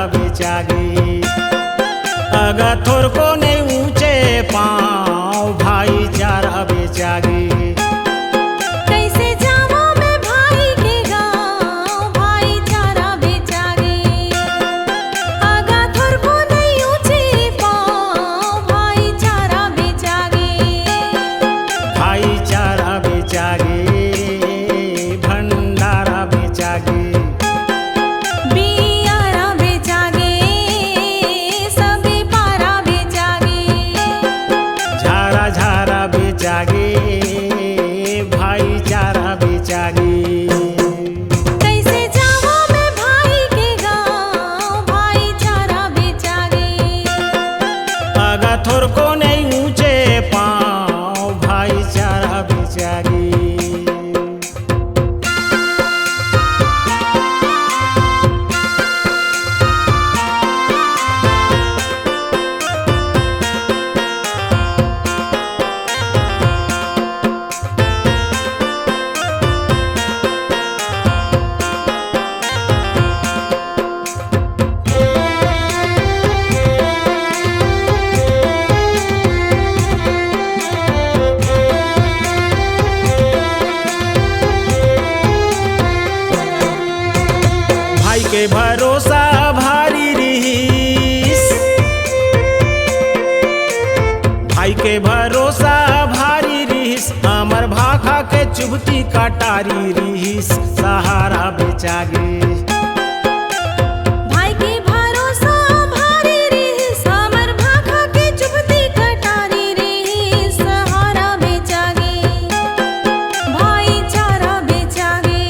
बेचागे। अगर थोर को नहीं ऊंचे पाँव भाईचारा बेचागे। कैसे जाऊं मैं भाई के गाँव भाईचारा बेचागे। अगर थोर को नहीं ऊंचे पाँव भाईचारा बेचागे। भाईचारा बेचागे भंडारा बेचागे। बियारा बेचागे सभी पारा बेचागे। झारा झारा बेचागे भाईचारा बेचागे। कैसे जाऊं मैं भाई के गाँव भाईचारा बेचागे। अगर थोर को नहीं ऊंचे पाँव भाईचारा बेचागे। भाई के भरोसा भारी रहीस। भाई के भरोसा भारी रहीस। अमर भाखा के चुभती कटारी रहीस सहारा बेचागे। भाई के भरोसा भारी रहीस। अमर भाखा के चुभती कटारी रहीस सहारा बेचागे। भाईचारा बेचागे।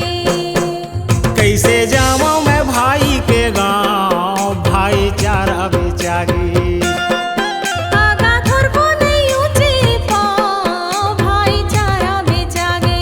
कैसे जाऊं मैं भाई के गाँव भाईचारा बेचागे। आगा थोर को नहीं ऊंचे पाँव भाईचारा बेचागे।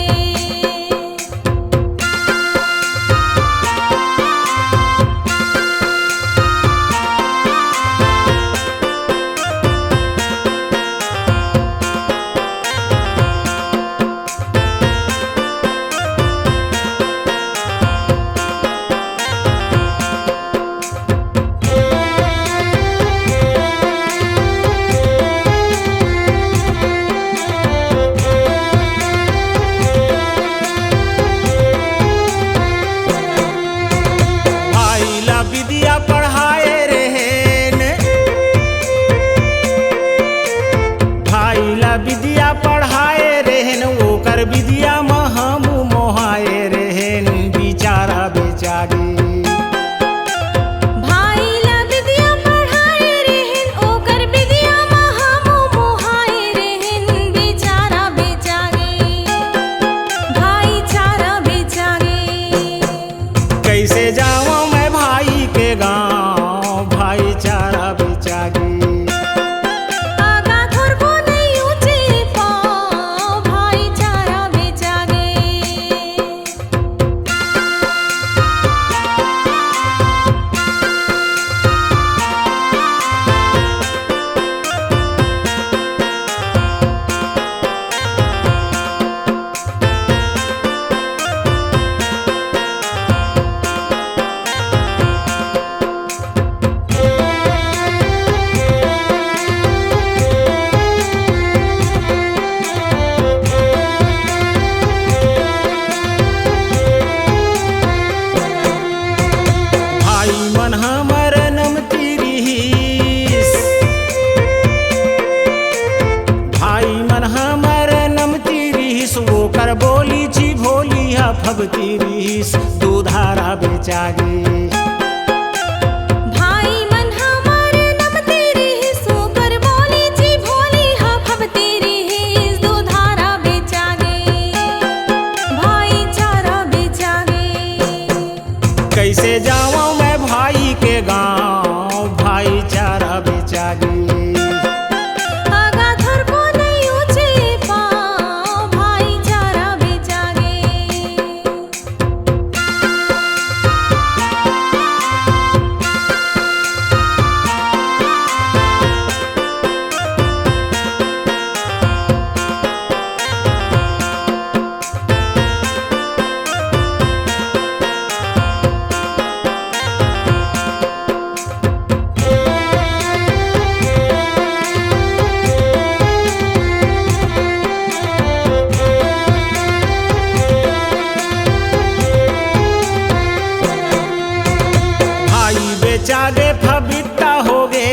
बेचागे फबिट्टा होगे,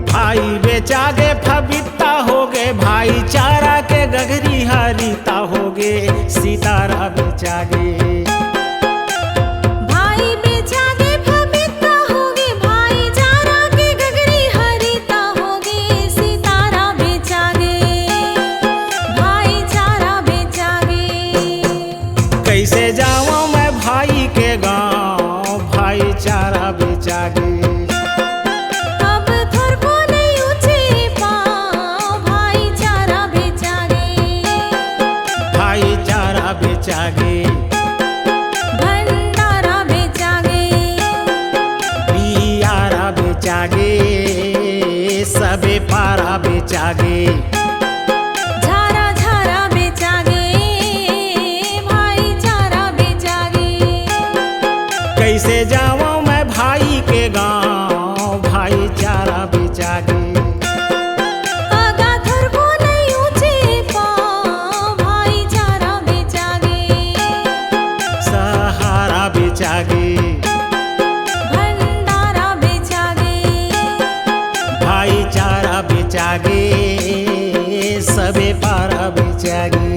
भाई बेचागे फबिट्टा होगे, भाईचारा के गगरी हरिता होगे, सितारा बेचागे। भाई बेचागे फबिट्टा होगे, भाईचारा के गगरी हरिता होगे, सितारा बेचागे, भाईचारा बेचागे। कैसे जाऊं मैं भाई के गांव, भाईचारा बेचागे। अब थोर को नहीं ऊंचे पाँव, भाईचारा बेचागे, भाईचारा बेचागे। भंडारा बेचागे, बियारा बेचागे, सबे पारा बेचागे। झारा झारा बेचागे, भाईचारा बेचागे। कैसे जाऊं मैं भाई के गांव, भाईचारा बेचागे। आगा थोर को नहीं ऊंचे पाँव, भाईचारा बेचागे, सहारा बेचागे, भंडारा बेचागे, भाईचारा बेचागे, सबे पारा बेचागे।